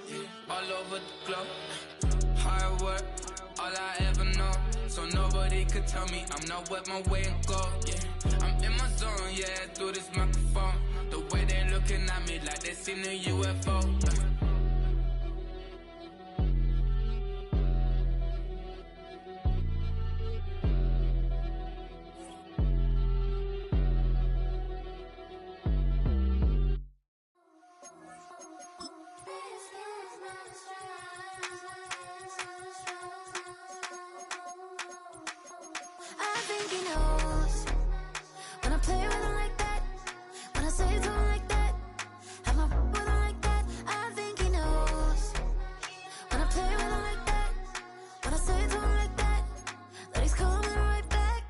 yeah, all over the globe. Hard work, all I ever know. So nobody could tell me I'm not wet my way and go, yeah. I'm in my zone, yeah, through this microphone. The way they looking at me like they seen a UFO. I think he knows when I play with him like that, when I say to him like that, have my with him like that. I think he knows when I play with him like that, when I say to him like that, that he's coming right back.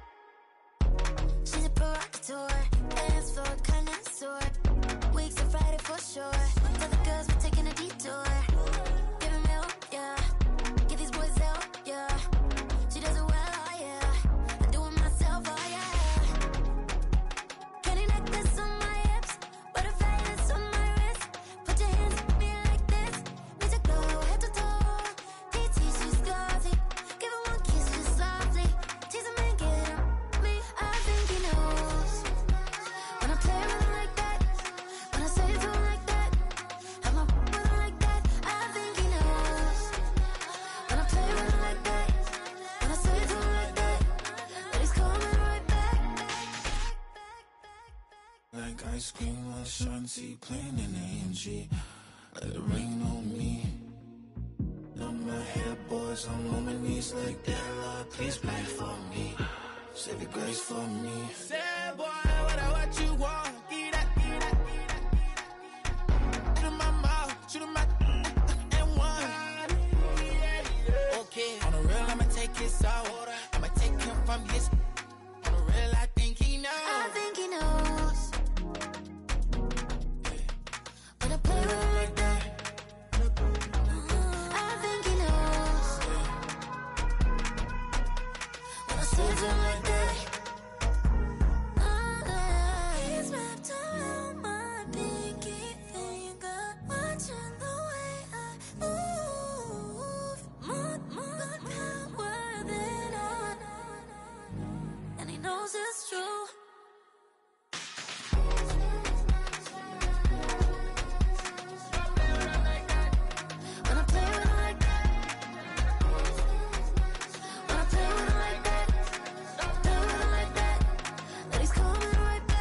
She's a provocateur, dance floor connoisseur, weeks of Friday for sure. Tell the girls we're taking a detour. Give him milk, yeah. Get these boys out, yeah. She does it well, oh yeah. I do it myself, oh yeah. Candy necklace on my hips, butterflies on my wrist. Put your hands on me like this, makes it glow head to toe. PT, she's glossy. Give her one kiss just softly. Tease him and get him me. I think he knows when I play with him like that, when I say it to him like that, have my with him like that. I think he knows when I play with him like that, when I say it to him like that, that he's coming right back. Like ice cream on Shanty, playing in AMG. Let it rain on me. On my head, boys, I'm on my knees like that. Lord, please play for me. Save your grace for me. Say, boy, what you want? Get that, get that, get that. Shoot in my mouth, shoot in my and one. Okay, on the real, I'ma take his out. I'ma take him from his. On the real, I think he knows. I think he knows when I play with him like that. I think he knows when I say to him like that. He's wrapped around my pinky finger, watching the way I move. More power than on, and he knows it's true. When I play with him like that, when I play with him like that, play with him like that, that he's coming right back.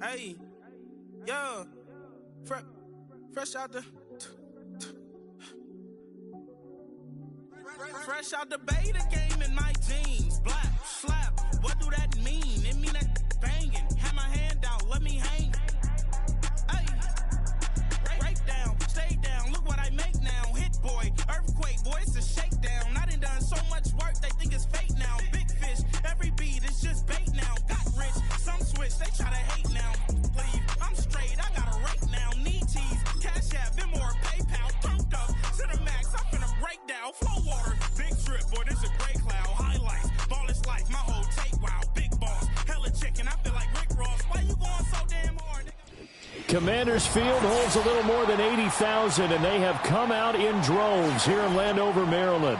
Hey, yo, fresh out the beta game in my jeans. Black, slap, what do that mean? It mean that banging. Have my hand out, let me hang. Hey, break down, stay down, look what I make now. Hit boy, earthquake, boy, it's a shakedown. I done so much work, they think it's fake now. Big fish, every beat is just bait now. Got rich, some switch, they try to hate now. Leave, I'm straight, I got a rake now. Need tease, cash app, Venmo or PayPal. Turned up, Cinemax, I'm finna break down. Flow water, big trip, boy, this a gray cloud. Highlights, ball is life, my whole take, wow. Big boss, hella chicken, I feel like Rick Ross. Why you going so damn hard? Commanders Field holds a little more than 80,000, and they have come out in droves here in Landover, Maryland.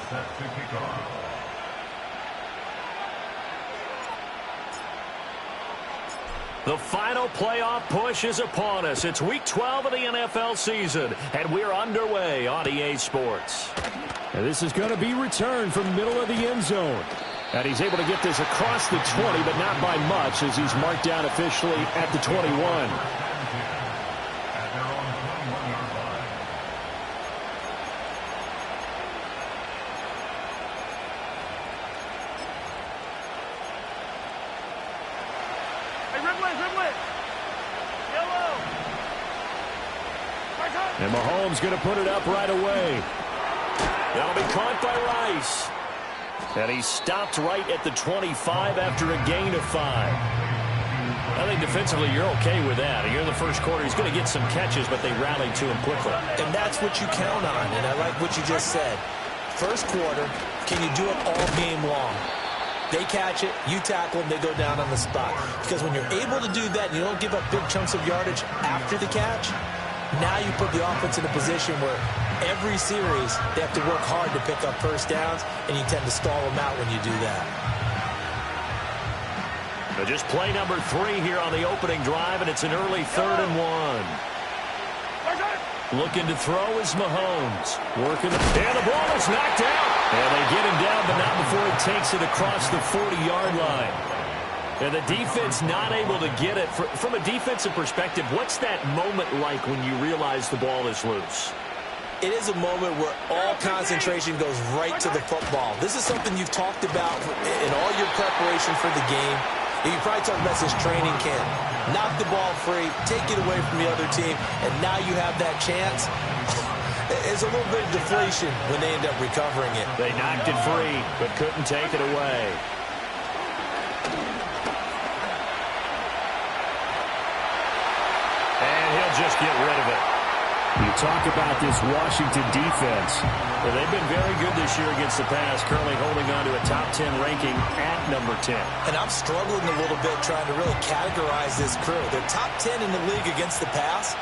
Set to kick off. The final playoff push is upon us. It's week 12 of the NFL season, and we're underway on EA Sports. And this is going to be returned from the middle of the end zone. And he's able to get this across the 20, but not by much, as he's marked down officially at the 21. And Mahomes going to put it up right away. That'll be caught by Rice. And he stopped right at the 25 after a gain of 5. I think defensively you're okay with that. Here in the first quarter, he's going to get some catches, but they rallied to him quickly. And that's what you count on, and I like what you just said. First quarter, can you do it all game long? They catch it, you tackle them, they go down on the spot. Because when you're able to do that and you don't give up big chunks of yardage after the catch, now you put the offense in a position where every series they have to work hard to pick up first downs, and you tend to stall them out when you do that. But just play number 3 here on the opening drive, and it's an early 3rd and 1. Looking to throw is Mahomes. Working and the ball is knocked out. And they get him down, but not before he takes it across the 40-yard line. And the defense not able to get it. From a defensive perspective, what's that moment like when you realize the ball is loose? It is a moment where all concentration goes right to the football. This is something you've talked about in all your preparation for the game. You probably talked about this training camp. Knock the ball free, take it away from the other team, and now you have that chance. It's a little bit of deflation when they end up recovering it. They knocked it free, but couldn't take it away. And he'll just get rid of it. You talk about this Washington defense. Well, they've been very good this year against the pass, currently holding on to a top 10 ranking at number 10. And I'm struggling a little bit trying to really categorize this crew. They're top 10 in the league against the pass,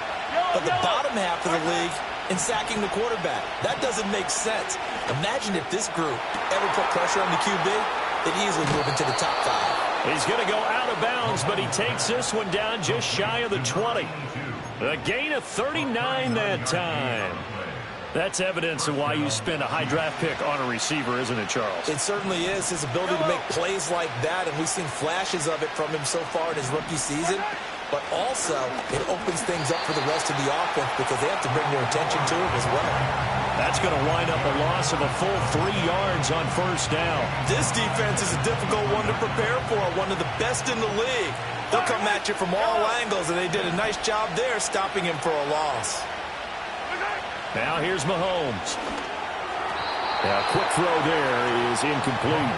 but the bottom half of the league in sacking the quarterback. That doesn't make sense. Imagine if this group ever put pressure on the QB, they'd easily move into the top 5. He's going to go out of bounds, but he takes this one down just shy of the 20. A gain of 39 that time. That's evidence of why you spend a high draft pick on a receiver, isn't it, Charles? It certainly is. His ability to make plays like that, and we've seen flashes of it from him so far in his rookie season. But also, it opens things up for the rest of the offense because they have to bring their attention to it as well. That's going to wind up a loss of a full 3 yards on first down. This defense is a difficult one to prepare for, one of the best in the league. They'll come at you from all angles, and they did a nice job there stopping him for a loss. Now here's Mahomes. A quick throw there is incomplete.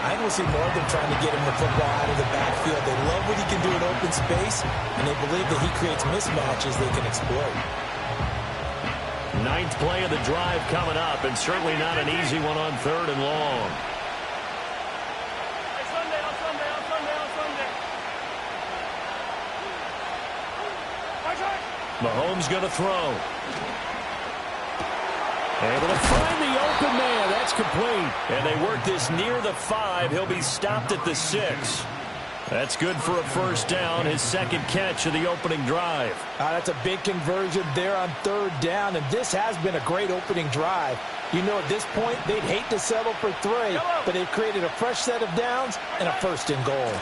I think we'll see more of them trying to get him the football out of the backfield. They love what he can do in open space, and they believe that he creates mismatches they can exploit. 9th play of the drive coming up, and certainly not an easy one on 3rd and long. Mahomes going to throw. Able to find the open man. That's complete. And they work this near the 5. He'll be stopped at the 6. That's good for a first down, his second catch of the opening drive. That's a big conversion there on 3rd down, and this has been a great opening drive. You know, at this point, they'd hate to settle for 3, but they've created a fresh set of downs and a 1st and goal.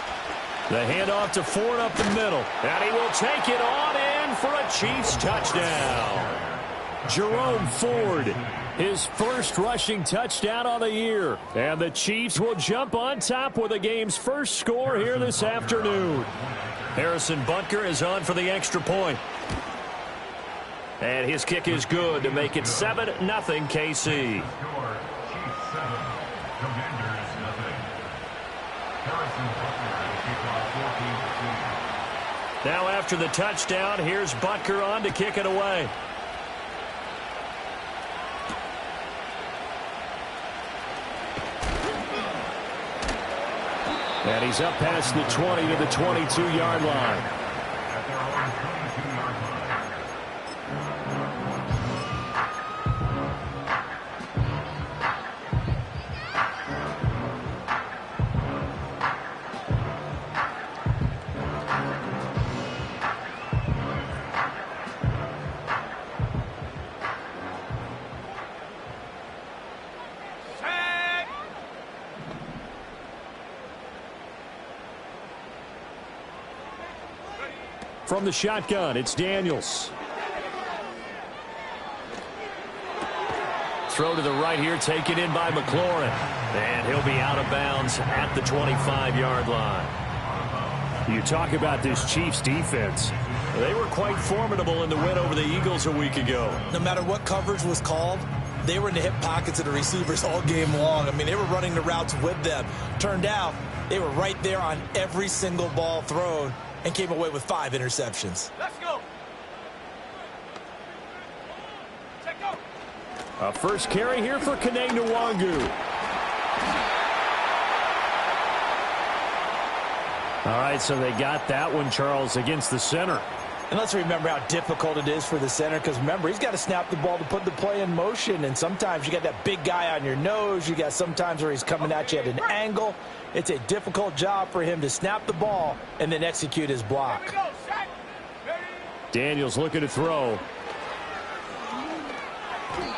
The handoff to Ford up the middle, and he will take it on in for a Chiefs touchdown. Jerome Ford, his first rushing touchdown on the year. And the Chiefs will jump on top with the game's first score here this afternoon. Harrison Butker is on for the extra point. And his kick is good to make it 7-0 KC. Now after the touchdown, here's Butker on to kick it away. And he's up past the 20 to the 22-yard line. From the shotgun, it's Daniels. Throw to the right here, taken in by McLaurin. And he'll be out of bounds at the 25-yard line. You talk about this Chiefs defense. They were quite formidable in the win over the Eagles a week ago. No matter what coverage was called, they were in the hip pockets of the receivers all game long. I mean, they were running the routes with them. Turned out, they were right there on every single ball thrown and came away with 5 interceptions. Let's go. A first carry here for Ncaa. All right, so they got that one, Charles, against the center. And let's remember how difficult it is for the center, because remember, he's got to snap the ball to put the play in motion, and sometimes you got that big guy on your nose. You got sometimes where he's coming at you at an angle. It's a difficult job for him to snap the ball and then execute his block. Daniels looking to throw.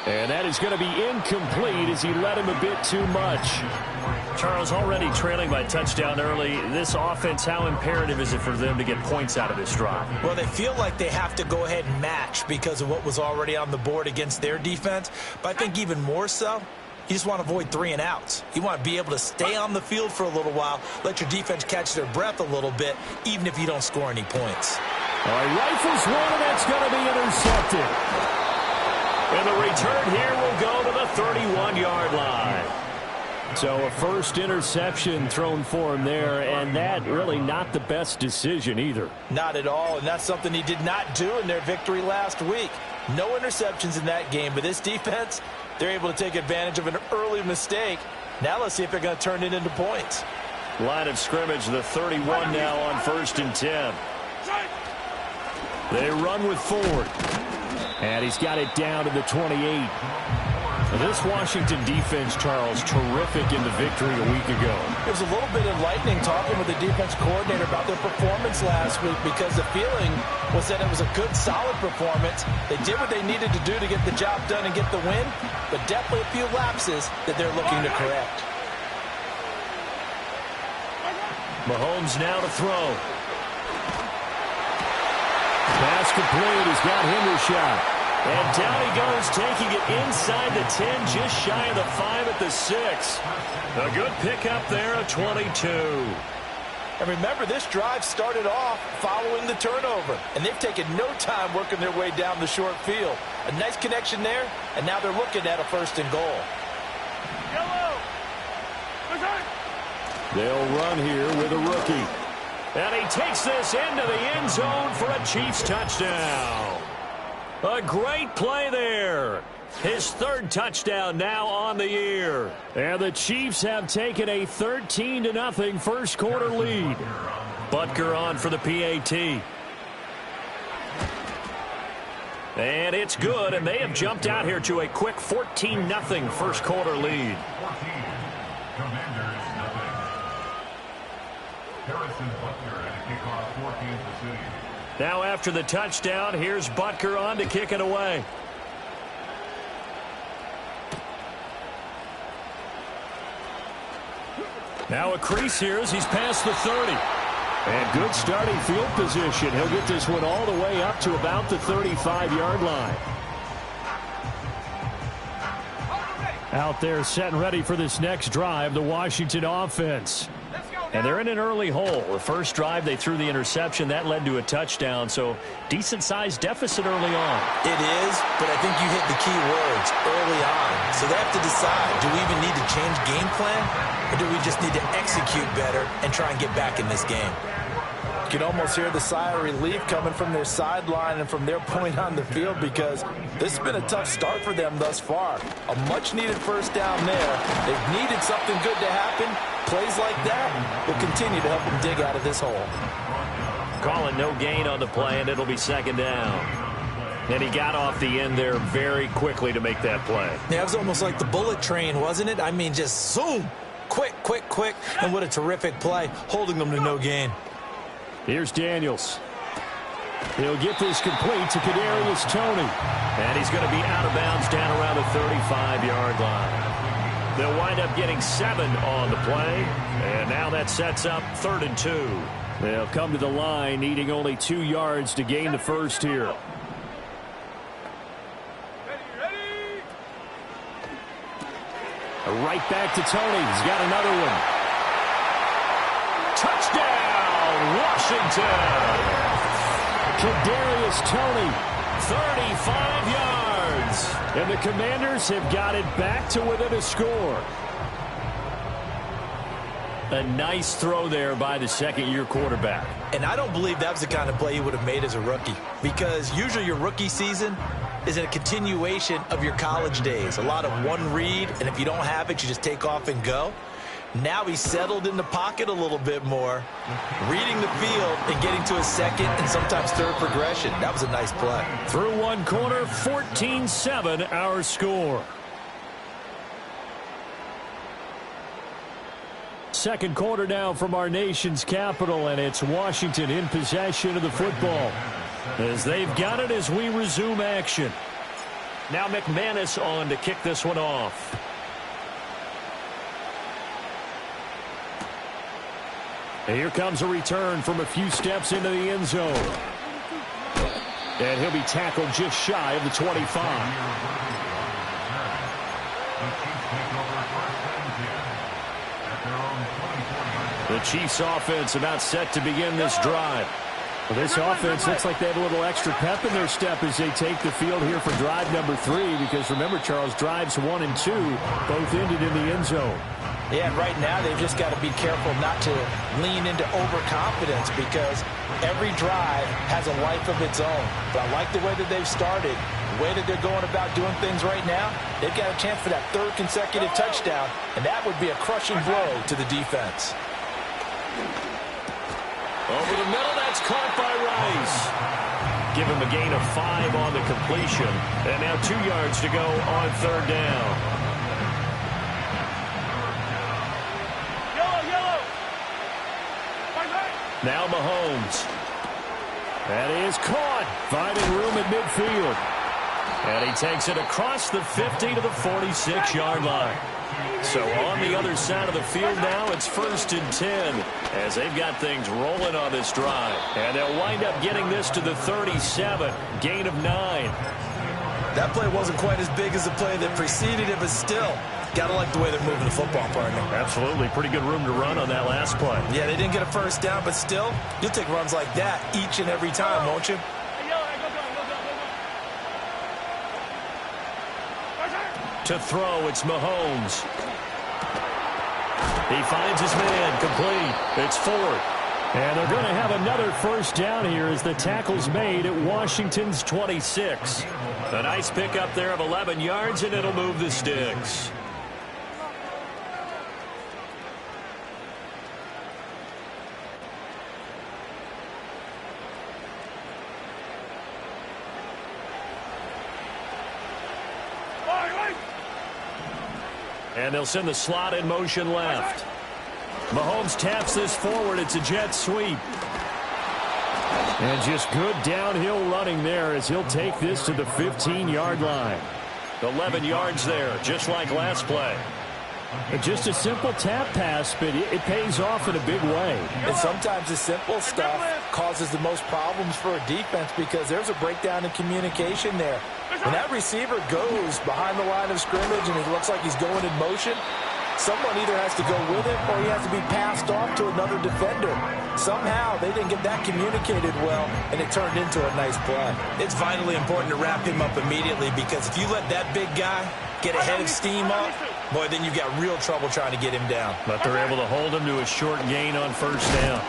And that is going to be incomplete as he led him a bit too much. Charles, already trailing by touchdown early. This offense, how imperative is it for them to get points out of this drive? Well, they feel like they have to go ahead and match because of what was already on the board against their defense. But I think even more so, you just want to avoid 3 and outs. You want to be able to stay on the field for a little while, let your defense catch their breath a little bit, even if you don't score any points. All right, rifles one, and that's going to be intercepted. And the return here will go to the 31-yard line. So a first interception thrown for him there, and that really not the best decision either. Not at all, and that's something he did not do in their victory last week. No interceptions in that game, but this defense, they're able to take advantage of an early mistake. Now let's see if they're going to turn it into points. Line of scrimmage, the 31 now on 1st and 10. They run with Ford. And he's got it down to the 28. This Washington defense, Charles, terrific in the victory a week ago. It was a little bit enlightening talking with the defense coordinator about their performance last week, because the feeling was that it was a good, solid performance. They did what they needed to do to get the job done and get the win, but definitely a few lapses that they're looking to correct. Mahomes now to throw. Pass complete. He's got Hendershot. And down he goes, taking it inside the 10, just shy of the 5 at the 6. A good pickup there, a 22. And remember, this drive started off following the turnover, and they've taken no time working their way down the short field. A nice connection there, and now they're looking at a 1st and goal. They'll run here with a rookie. And he takes this into the end zone for a Chiefs touchdown. A great play there. His 3rd touchdown now on the year. And the Chiefs have taken a 13-0 first quarter lead. Butker on for the PAT. And it's good, and they have jumped out here to a quick 14-0 first quarter lead. Now after the touchdown, here's Butker on to kick it away. Now a crease here as he's past the 30. And good starting field position. He'll get this one all the way up to about the 35-yard line. Out there set and ready for this next drive, the Washington offense. And they're in an early hole. The first drive, they threw the interception. That led to a touchdown, so decent-sized deficit early on. It is, but I think you hit the key words, early on. So they have to decide, do we even need to change game plan, or do we just need to execute better and try and get back in this game? You can almost hear the sigh of relief coming from their sideline and from their point on the field, because this has been a tough start for them thus far. A much-needed first down there. They've needed something good to happen. Plays like that will continue to help them dig out of this hole. Calling no gain on the play, and it'll be 2nd down. And he got off the end there very quickly to make that play. Yeah, it was almost like the bullet train, wasn't it? I mean, just zoom. Quick, quick, quick. And what a terrific play, holding them to no gain. Here's Daniels. He'll get this complete to Kadarius Toney. And he's going to be out of bounds down around the 35-yard line. They'll wind up getting 7 on the play. And now that sets up 3rd and 2. They'll come to the line, needing only 2 yards to gain the first here. Right back to Toney. He's got another one. Touchdown, Washington. Washington. Kadarius Toney, 35 yards. And the Commanders have got it back to within a score. A nice throw there by the second-year quarterback. And I don't believe that was the kind of play he would have made as a rookie, because usually your rookie season is a continuation of your college days. A lot of one read, and if you don't have it, you just take off and go. Now he's settled in the pocket a little bit more, reading the field and getting to a second and sometimes third progression. That was a nice play. Through one quarter, 14-7 our score. Second quarter now from our nation's capital, and it's Washington in possession of the football as they've got it as we resume action. Now McManus on to kick this one off. And here comes a return from a few steps into the end zone. And he'll be tackled just shy of the 25. The Chiefs offense about set to begin this drive. Well, this offense looks like they have a little extra pep in their step as they take the field here for drive number 3, because remember, Charles, drives 1 and 2 both ended in the end zone. Yeah, and right now they've just got to be careful not to lean into overconfidence, because every drive has a life of its own. But I like the way that they've started, the way that they're going about doing things right now. They've got a chance for that third consecutive touchdown, and that would be a crushing blow to the defense. Over the middle, that's caught by Rice. Give him a gain of 5 on the completion. And now 2 yards to go on third down. Now Mahomes. That is caught. Finding room at midfield. And he takes it across the 50 to the 46-yard line. So on the other side of the field now, it's 1st and 10 as they've got things rolling on this drive. And they'll wind up getting this to the 37, gain of 9. That play wasn't quite as big as the play that preceded it, but still, got to like the way they're moving the football, partner. Absolutely. Pretty good room to run on that last play. Yeah, they didn't get a first down, but still, you'll take runs like that each and every time, won't you? To throw, it's Mahomes. He finds his man, complete. It's Ford. And they're going to have another first down here as the tackle's made at Washington's 26. A nice pickup there of 11 yards, and it'll move the sticks. And they'll send the slot in motion left. Mahomes taps this forward. It's a jet sweep. And just good downhill running there as he'll take this to the 15-yard line. 11 yards there, just like last play. Just a simple tap pass, but it pays off in a big way. And sometimes the simple stuff causes the most problems for a defense, because there's a breakdown in communication there. When that receiver goes behind the line of scrimmage and it looks like he's going in motion, someone either has to go with it or he has to be passed off to another defender. Somehow they didn't get that communicated well, and it turned into a nice play. It's vitally important to wrap him up immediately, because if you let that big guy get a head of steam up, boy, then you've got real trouble trying to get him down. But they're able to hold him to a short gain on first down.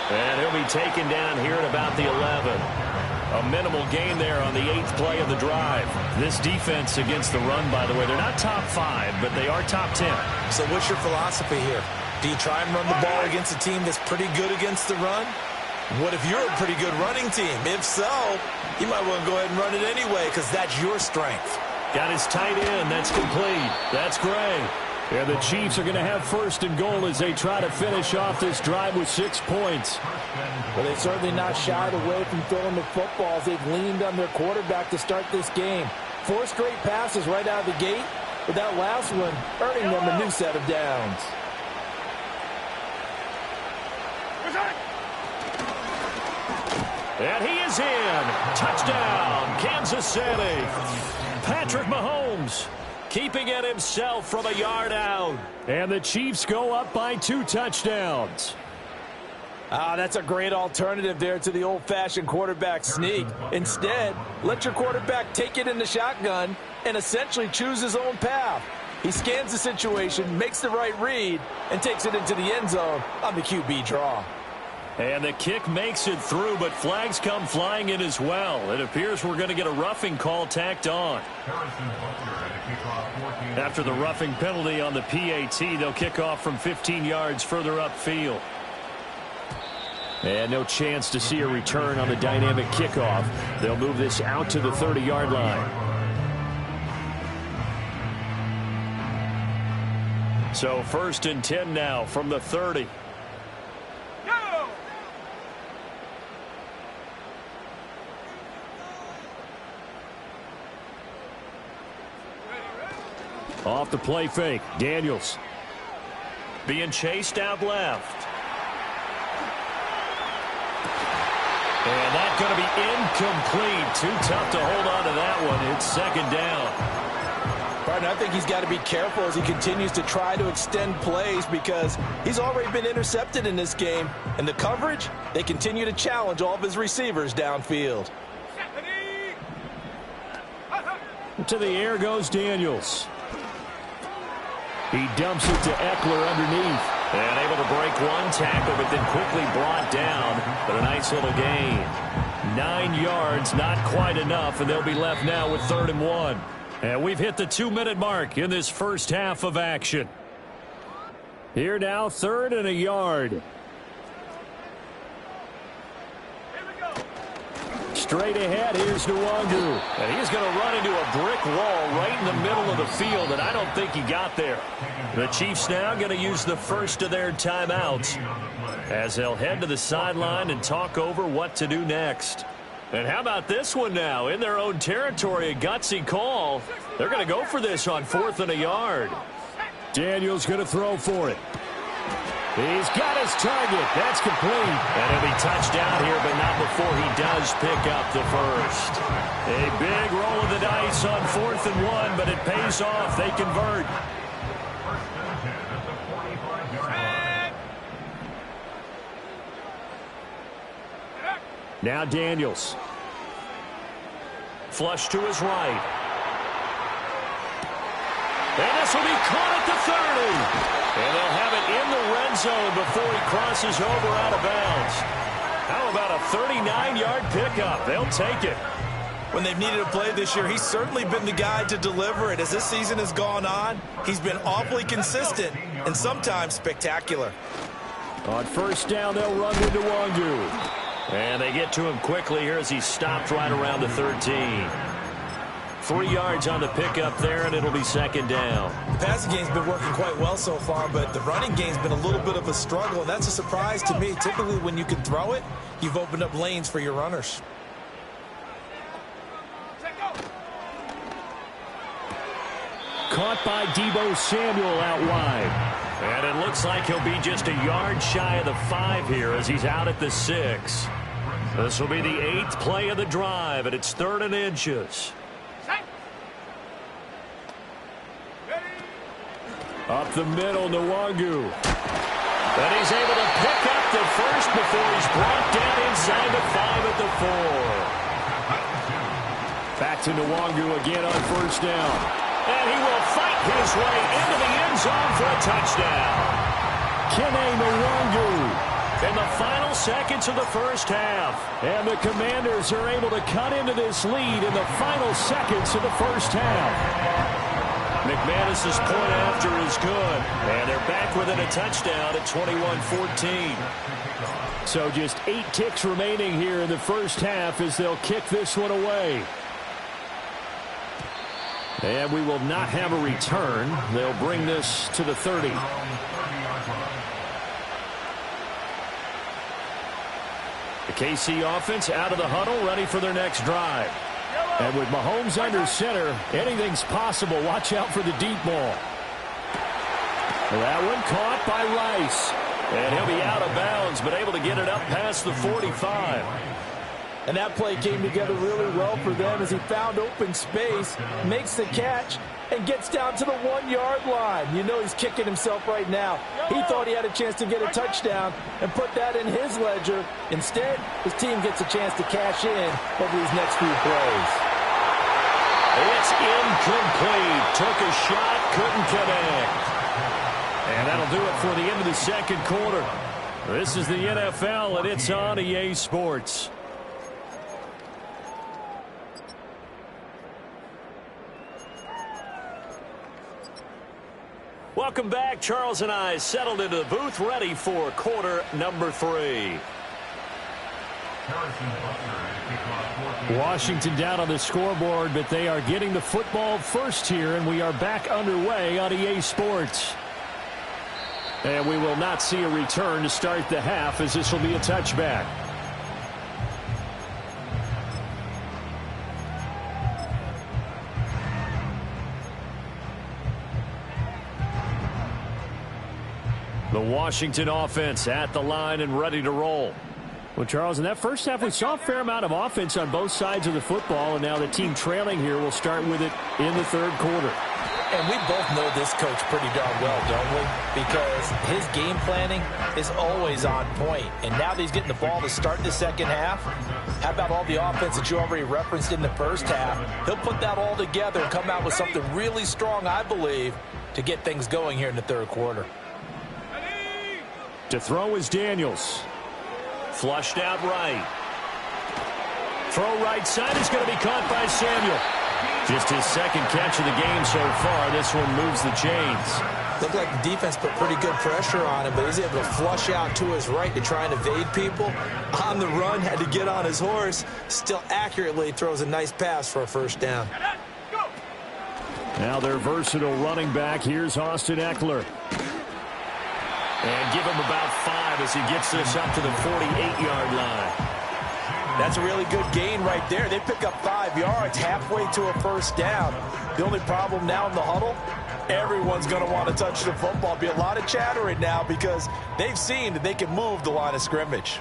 And he'll be taken down here at about the 11. A minimal gain there on the 8th play of the drive. This defense against the run, by the way, they're not top 5, but they are top 10. So what's your philosophy here? Do you try and run the ball against a team that's pretty good against the run? What if you're a pretty good running team? If so, you might want to go ahead and run it anyway, because that's your strength. Got his tight end. That's complete. That's Gray. And the Chiefs are going to have 1st and goal as they try to finish off this drive with 6 points. Well, they've certainly not shied away from throwing the footballs. They've leaned on their quarterback to start this game. 4 straight passes right out of the gate, with that last one earning them a new set of downs. And he is in. Touchdown, Kansas City. Patrick Mahomes keeping it himself from a yard out. And the Chiefs go up by 2 touchdowns. That's a great alternative there to the old-fashioned quarterback sneak. Instead, let your quarterback take it in the shotgun and essentially choose his own path. He scans the situation, makes the right read, and takes it into the end zone on the QB draw. And the kick makes it through, but flags come flying in as well. It appears we're going to get a roughing call tacked on. After the roughing penalty on the PAT, they'll kick off from 15 yards further upfield. And no chance to see a return on the dynamic kickoff. They'll move this out to the 30-yard line. So 1st and 10 now from the 30. Go! Off the play fake, Daniels. Being chased out left. And that's going to be incomplete. Too tough to hold on to that one. It's 2nd down. Partner, I think he's got to be careful as he continues to try to extend plays because he's already been intercepted in this game. And the coverage, they continue to challenge all of his receivers downfield. To the air goes Daniels. He dumps it to Eckler underneath. And able to break one tackle, but then quickly brought down. But a nice little gain. 9 yards, not quite enough, and they'll be left now with 3rd and 1. And we've hit the 2-minute mark in this first half of action. Here now, 3rd and a yard. Straight ahead, here's Nwangu. And he's going to run into a brick wall right in the middle of the field, and I don't think he got there. The Chiefs now going to use the first of their timeouts as they'll head to the sideline and talk over what to do next. And how about this one now? In their own territory, a gutsy call. They're going to go for this on 4th and a yard. Daniels going to throw for it. He's got his target. That's complete. And he'll be touched down here, but not before he does pick up the first. A big roll of the dice on 4th and 1, but it pays off. They convert. Now Daniels. Flush to his right. And this will be caught at the 30. And they'll have it in the red zone before he crosses over out of bounds. How about a 39-yard pickup? They'll take it. When they've needed a play this year, he's certainly been the guy to deliver it. As this season has gone on, he's been awfully consistent and sometimes spectacular. On 1st down, they'll run into Nwangu. And they get to him quickly here as he stopped right around the 13. 3 yards on the pickup there, and it'll be 2nd down. The passing game's been working quite well so far, but the running game's been a little bit of a struggle, and that's a surprise to me. Typically, when you can throw it, you've opened up lanes for your runners. Caught by Deebo Samuel out wide. And it looks like he'll be just a yard shy of the 5 here as he's out at the 6. This will be the 8th play of the drive, and it's 3rd and inches. Up the middle, Nwangu. And he's able to pick up the first before he's brought down inside the 5 at the 4. Back to Nwangu again on 1st down. And he will fight his way into the end zone for a touchdown. Nwangu in the final seconds of the first half. And the Commanders are able to cut into this lead in the final seconds of the first half. McManus's point after is good. And they're back within a touchdown at 21-14. So just 8 ticks remaining here in the first half as they'll kick this one away. And we will not have a return. They'll bring this to the 30. The KC offense out of the huddle, ready for their next drive. And with Mahomes under center, anything's possible. Watch out for the deep ball. That one caught by Rice. And he'll be out of bounds, but able to get it up past the 45. And that play came together really well for them as he found open space, makes the catch, and gets down to the 1-yard line. You know he's kicking himself right now. He thought he had a chance to get a touchdown and put that in his ledger. Instead, his team gets a chance to cash in over these next few plays. It's incomplete. Took a shot, couldn't connect. And that'll do it for the end of the second quarter. This is the NFL, and it's on EA Sports. Welcome back. Charles and I settled into the booth, ready for quarter number 3. Washington down on the scoreboard, but they are getting the football first here, and we are back underway on EA Sports. And we will not see a return to start the half, as this will be a touchback. The Washington offense at the line and ready to roll. Well, Charles, in that first half, we saw a fair amount of offense on both sides of the football, and now the team trailing here will start with it in the third quarter. And we both know this coach pretty darn well, don't we? Because his game planning is always on point. And now that he's getting the ball to start the second half, how about all the offense that you already referenced in the first half? He'll put that all together and come out with something really strong, I believe, to get things going here in the third quarter. To throw is Daniels. Flushed out right. Throw right side is going to be caught by Samuel. Just his second catch of the game so far. This one moves the chains. Looked like the defense put pretty good pressure on him, but he's able to flush out to his right to try and evade people. On the run, had to get on his horse. Still accurately throws a nice pass for a first down. Now their versatile running back. Here's Austin Eckler. And give him about 5 as he gets this up to the 48-yard line. That's a really good gain right there. They pick up 5 yards halfway to a first down. The only problem now in the huddle, everyone's going to want to touch the football. Be a lot of chattering now because they've seen that they can move the line of scrimmage.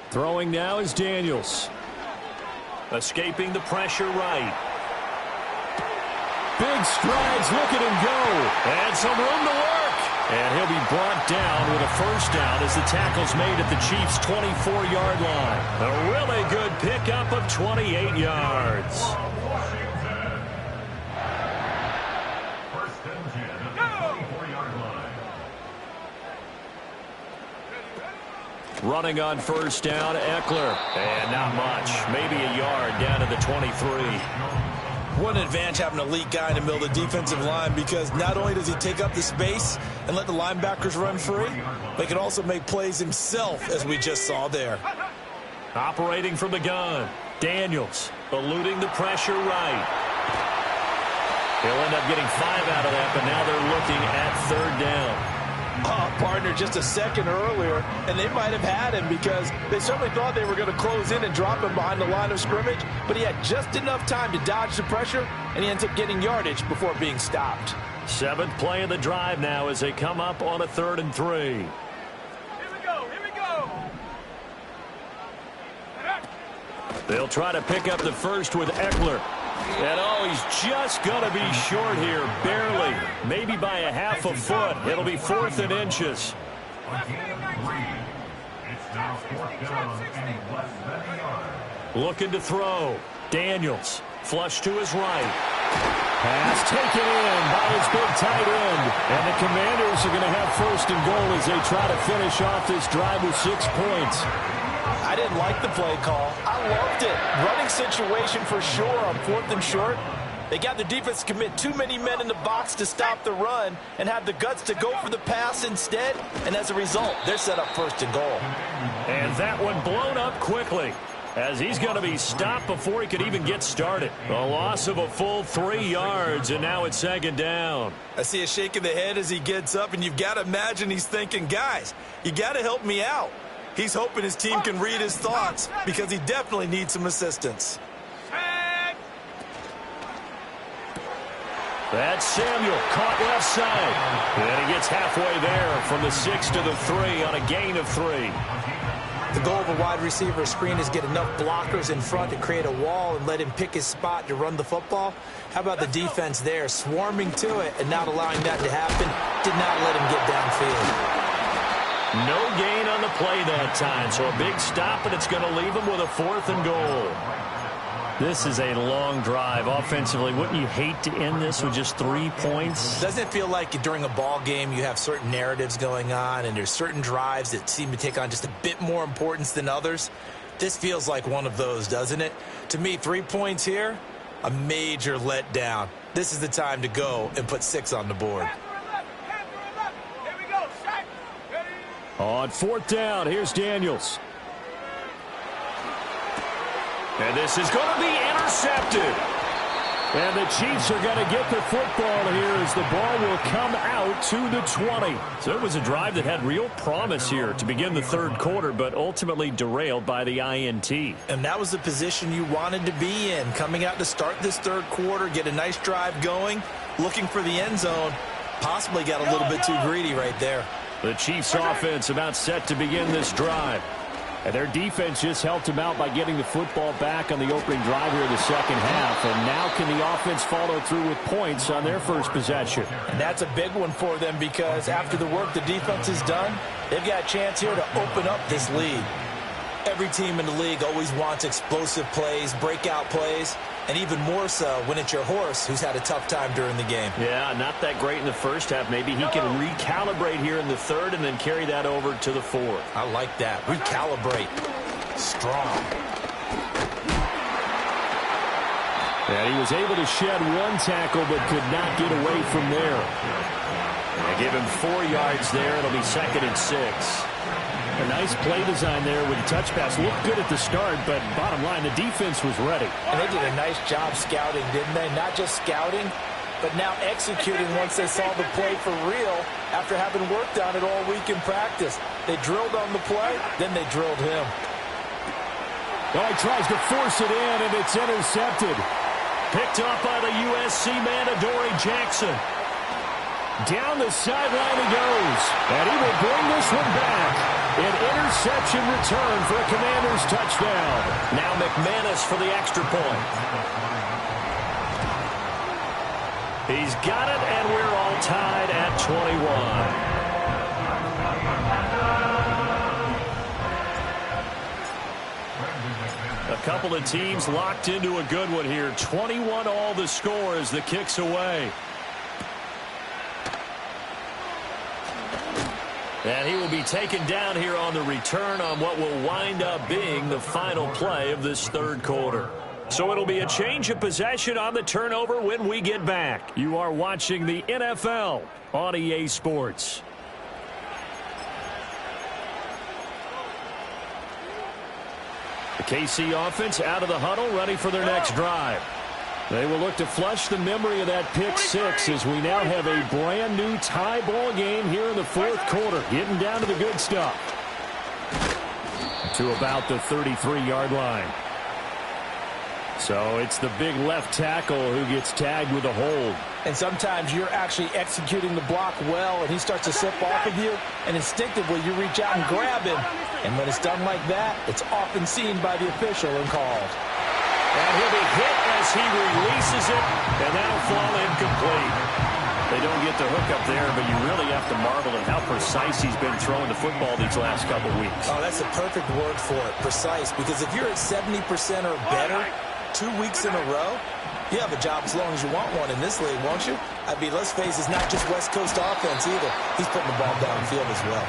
Throwing now is Daniels. Escaping the pressure right. Big strides, look at him go. And some room to work. And he'll be brought down with a first down as the tackle's made at the Chiefs' 24-yard line. A really good pickup of 28 yards. Running on first down, Eckler. And not much. Maybe a yard down to the 23. What an advantage having an elite guy in the middle of the defensive line, because not only does he take up the space and let the linebackers run free, but he can also make plays himself, as we just saw there. Operating from the gun, Daniels eluding the pressure right. He'll end up getting 5 out of that, but now they're looking at third down. Partner, just a second earlier, and they might have had him because they certainly thought they were going to close in and drop him behind the line of scrimmage, but he had just enough time to dodge the pressure, and he ends up getting yardage before being stopped. 7th play of the drive now as they come up on a 3rd and 3. Here we go. They'll try to pick up the first with Eckler. And he's just going to be short here, barely. Maybe by a half a foot. It'll be 4th and inches. Looking to throw. Daniels, flush to his right. Pass taken in by his big tight end. And the Commanders are going to have 1st and goal as they try to finish off this drive with 6 points. I didn't like the play call. I loved it. Running situation for sure on 4th and short. They got the defense to commit too many men in the box to stop the run and have the guts to go for the pass instead. And as a result, they're set up 1st and goal. And that one blown up quickly as he's going to be stopped before he could even get started. A loss of a full 3 yards, and now it's 2nd down. I see a shake of the head as he gets up, and you've got to imagine he's thinking, guys, you got to help me out. He's hoping his team can read his thoughts because he definitely needs some assistance. That's Samuel, caught left side. And he gets halfway there from the 6 to the 3 on a gain of 3. The goal of a wide receiver screen is get enough blockers in front to create a wall and let him pick his spot to run the football. How about the defense there, swarming to it and not allowing that to happen? Did not let him get downfield. No gain on the play that time, so a big stop, and it's going to leave him with a 4th and goal. This is a long drive offensively. Wouldn't you hate to end this with just 3 points? Doesn't it feel like during a ball game you have certain narratives going on and there's certain drives that seem to take on just a bit more importance than others? This feels like one of those, doesn't it? To me, 3 points here, a major letdown. This is the time to go and put 6 on the board. On 4th down, here's Daniels. And this is going to be intercepted. And the Chiefs are going to get the football here as the ball will come out to the 20. So it was a drive that had real promise here to begin the 3rd quarter, but ultimately derailed by the INT. And that was the position you wanted to be in, coming out to start this 3rd quarter, get a nice drive going, looking for the end zone. Possibly got a little bit too greedy right there. The Chiefs offense about set to begin this drive. And their defense just helped them out by getting the football back on the opening drive here in the 2nd half. And now can the offense follow through with points on their first possession? And that's a big one for them because after the work the defense has done, they've got a chance here to open up this lead. Every team in the league always wants explosive plays, breakout plays, and even more so when it's your horse who's had a tough time during the game. Yeah, not that great in the first half. Maybe he can recalibrate here in the 3rd and then carry that over to the 4th. I like that. Recalibrate. Strong. And he was able to shed 1 tackle but could not get away from there. They give him 4 yards there. It'll be 2nd and 6. A nice play design there with the touch pass. Looked good at the start, but bottom line, the defense was ready. And they did a nice job scouting, didn't they? Not just scouting, but now executing once they saw the play for real after having worked on it all week in practice. They drilled on the play, then they drilled him. Oh, he tries to force it in, and it's intercepted. Picked up by the USC man, Adoree Jackson. Down the sideline he goes, and he will bring this one back. An interception return for a Commanders touchdown. Now McManus for the extra point. He's got it, and we're all tied at 21. A couple of teams locked into a good one here. 21 all the score as the kick's away. And he will be taken down here on the return on what will wind up being the final play of this 3rd quarter. So it'll be a change of possession on the turnover when we get back. You are watching the NFL on EA Sports. The KC offense out of the huddle, ready for their next drive. They will look to flush the memory of that pick 6 as we now have a brand new tie ball game here in the 4th quarter. Getting down to the good stuff. To about the 33-yard line. So it's the big left tackle who gets tagged with a hold. And sometimes you're actually executing the block well, and he starts to slip off of you, and instinctively you reach out and grab him. And when it's done like that, it's often seen by the official and called. And he'll be hit as he releases it, and that'll fall incomplete. They don't get the hook up there, but you really have to marvel at how precise he's been throwing the football these last couple weeks. Oh, that's the perfect word for it, precise, because if you're at 70% or better 2 weeks in a row, you have a job as long as you want one in this league, won't you? I mean, let's face it, it's not just West Coast offense either. He's putting the ball downfield as well.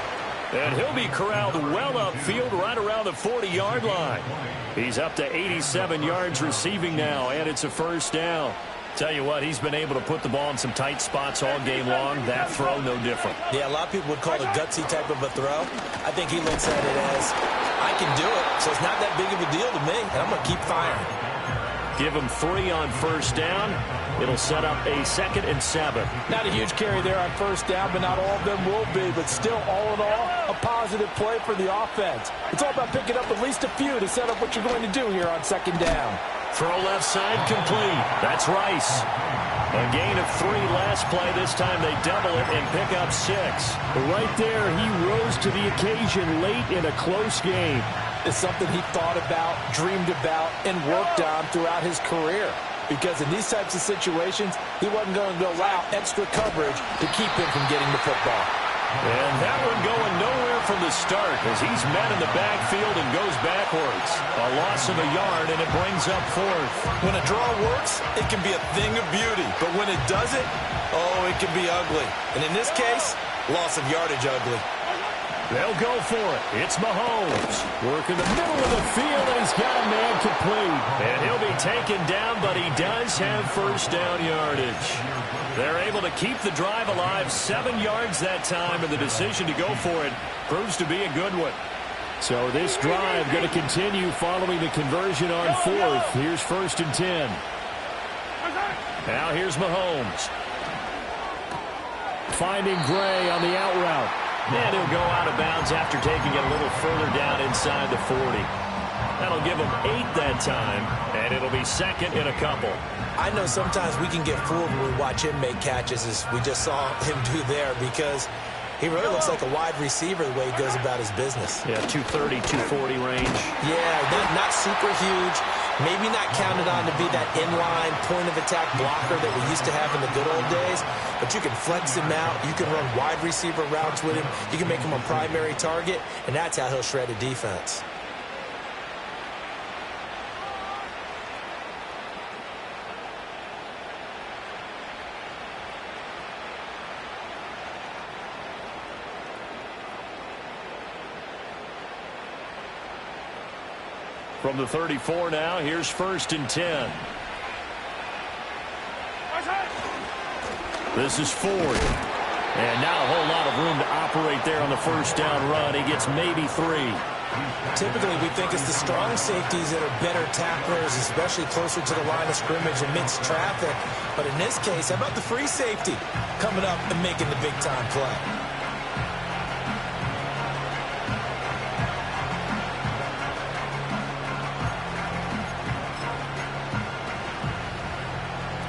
And he'll be corralled well upfield right around the 40-yard line. He's up to 87 yards receiving now, and it's a 1st down. Tell you what, he's been able to put the ball in some tight spots all game long. That throw, no different. Yeah, a lot of people would call it a gutsy type of a throw. I think he looks at it as, I can do it, so it's not that big of a deal to me, and I'm going to keep firing. Give him 3 on 1st down. It'll set up a 2nd and 7. Not a huge carry there on 1st down, but not all of them will be. But still, all in all, a positive play for the offense. It's all about picking up at least a few to set up what you're going to do here on 2nd down. Throw left side complete. That's Rice. A gain of 3 last play. This time they double it and pick up 6. Right there, he rose to the occasion late in a close game. It's something he thought about, dreamed about, and worked on throughout his career. Because in these types of situations, he wasn't going to allow extra coverage to keep him from getting the football. And that one going nowhere from the start as he's met in the backfield and goes backwards. A loss of a yard, and it brings up 4th. When a draw works, it can be a thing of beauty. But when it doesn't, oh, it can be ugly. And in this case, loss of yardage ugly. They'll go for it. It's Mahomes. Working the middle of the field, and he's got a man complete. And he'll be taken down, but he does have first down yardage. They're able to keep the drive alive, 7 yards that time, and the decision to go for it proves to be a good one. So this drive going to continue following the conversion on 4th. Here's 1st and 10. Now here's Mahomes. Finding Gray on the out route. And he'll go out of bounds after taking it a little further down inside the 40. That'll give him 8 that time, and it'll be 2nd and a couple. I know sometimes we can get fooled when we watch him make catches, as we just saw him do there, because he really looks like a wide receiver the way he goes about his business. Yeah, 230, 240 range. Yeah, not super huge. Maybe not counted on to be that inline point-of-attack blocker that we used to have in the good old days, but you can flex him out. You can run wide receiver routes with him. You can make him a primary target, and that's how he'll shred a defense. From the 34 now, here's 1st and 10. This is Ford. And not a whole lot of room to operate there on the first down run. He gets maybe 3. Typically, we think it's the strong safeties that are better tacklers, especially closer to the line of scrimmage amidst traffic. But in this case, how about the free safety coming up and making the big-time play?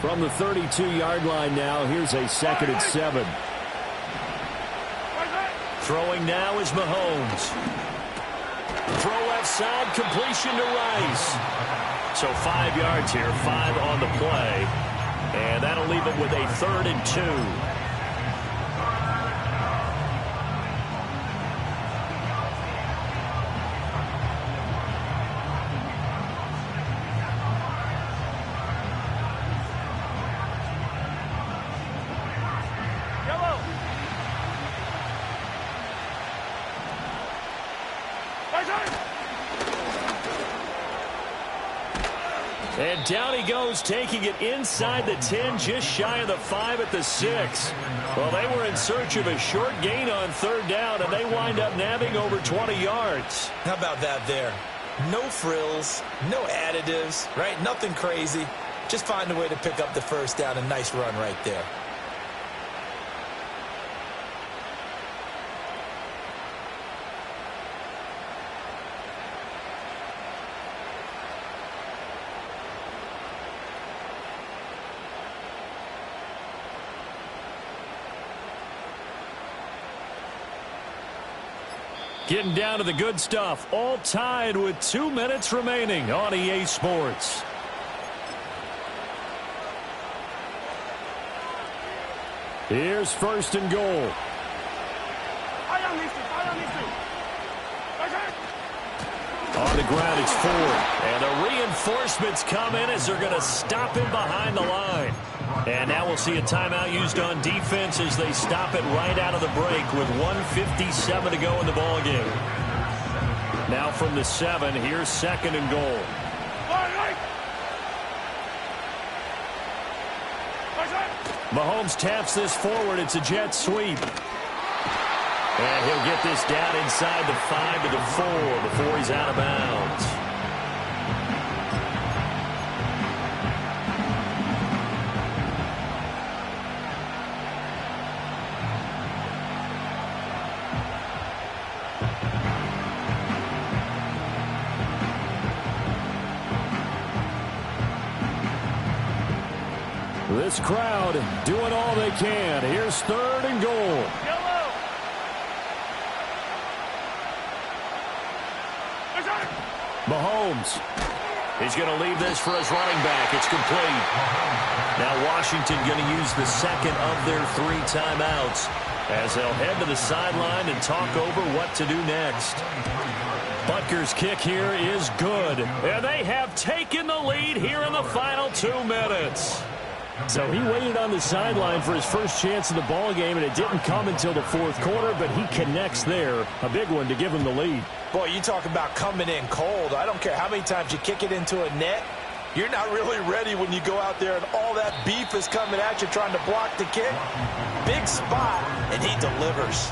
From the 32-yard line now, here's a 2nd and 7. Throwing now is Mahomes. Throw left side, completion to Rice. So 5 yards here, 5 on the play. And that'll leave it with a 3rd and 2. And down he goes, taking it inside the 10, just shy of the 5 at the 6. Well, they were in search of a short gain on 3rd down, and they wind up nabbing over 20 yards. How about that there? No frills, no additives, right? Nothing crazy. Just find a way to pick up the first down. A nice run right there. Getting down to the good stuff, all tied with 2 minutes remaining on EA Sports. Here's 1st and goal. On the ground, it's Ford. And the reinforcements come in as they're going to stop him behind the line. And now we'll see a timeout used on defense as they stop it right out of the break with 1:57 to go in the ballgame. Now from the 7, here's 2nd and goal. Mahomes taps this forward. It's a jet sweep. And he'll get this down inside the 5 to the 4 before he's out of bounds. This crowd doing all they can. Here's 3rd and goal. Yellow. Mahomes. He's going to leave this for his running back. It's complete. Now Washington going to use the second of their 3 timeouts as they'll head to the sideline and talk over what to do next. Butker's kick here is good. And they have taken the lead here in the final 2 minutes. So he waited on the sideline for his first chance in the ball game, and it didn't come until the 4th quarter, but he connects there. A big one to give him the lead. Boy, you talk about coming in cold. I don't care how many times you kick it into a net. You're not really ready when you go out there and all that beef is coming at you trying to block the kick. Big spot, and he delivers.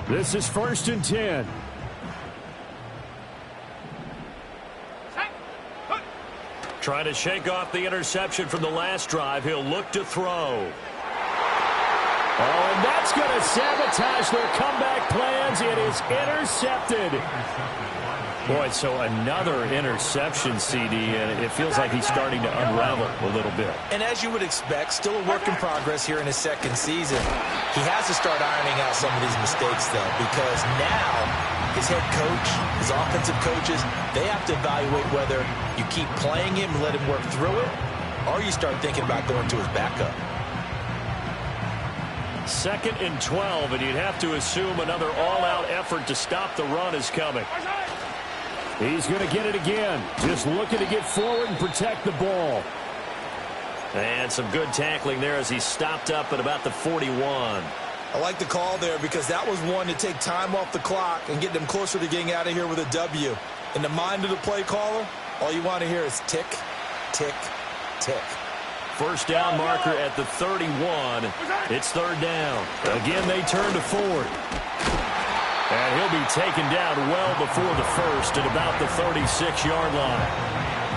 This is 1st and 10. Trying to shake off the interception from the last drive. He'll look to throw. Oh, and that's going to sabotage their comeback plans. It is intercepted. Boy, so another interception, CD, and it feels like he's starting to unravel a little bit. And as you would expect, still a work in progress here in his 2nd season. He has to start ironing out some of these mistakes, though, because now his head coach, his offensive coaches, they have to evaluate whether you keep playing him and let him work through it, or you start thinking about going to his backup. 2nd and 12, and you'd have to assume another all-out effort to stop the run is coming. He's going to get it again. Just looking to get forward and protect the ball. And some good tackling there as he stopped up at about the 41. I like the call there because that was one to take time off the clock and get them closer to getting out of here with a W. In the mind of the play caller, all you want to hear is tick, tick, tick. First down marker at the 31. It's 3rd down. Again, they turn to Ford. And he'll be taken down well before the first at about the 36-yard line.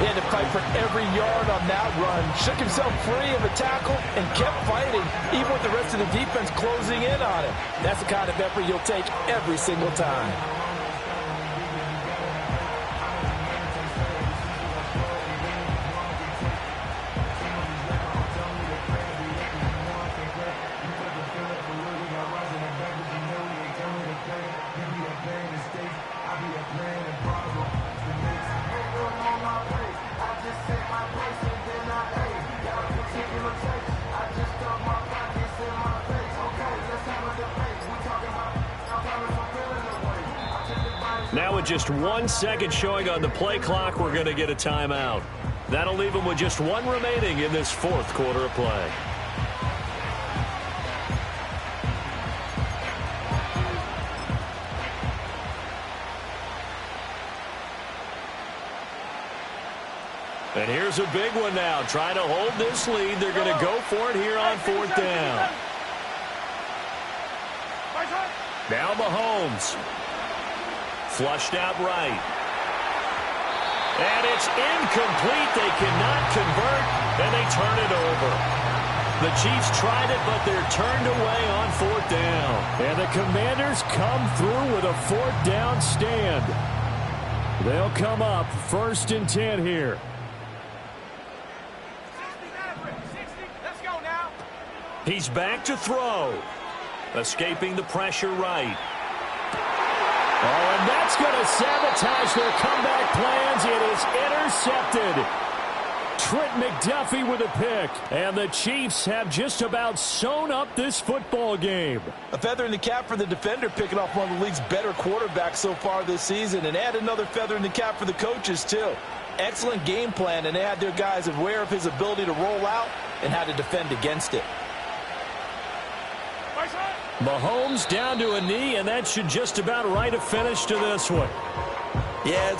He had to fight for every yard on that run. Shook himself free of a tackle and kept fighting, even with the rest of the defense closing in on him. That's the kind of effort you'll take every single time. Now with just 1 second showing on the play clock, we're going to get a timeout. That'll leave them with just 1 remaining in this 4th quarter of play. And here's a big one now. Trying to hold this lead. They're going to go for it here on 4th down. Now Mahomes. Flushed out right. And it's incomplete. They cannot convert, and they turn it over. The Chiefs tried it, but they're turned away on 4th down. And the Commanders come through with a 4th down stand. They'll come up 1st and 10 here. 60, let's go now. He's back to throw. Escaping the pressure right. Oh, and that's going to sabotage their comeback plans. It is intercepted. Trent McDuffie with a pick. And the Chiefs have just about sewn up this football game. A feather in the cap for the defender, picking off one of the league's better quarterbacks so far this season. And add another feather in the cap for the coaches, too. Excellent game plan, and they had their guys aware of his ability to roll out and how to defend against it. Mahomes down to a knee, and that should just about write a finish to this one. Yeah,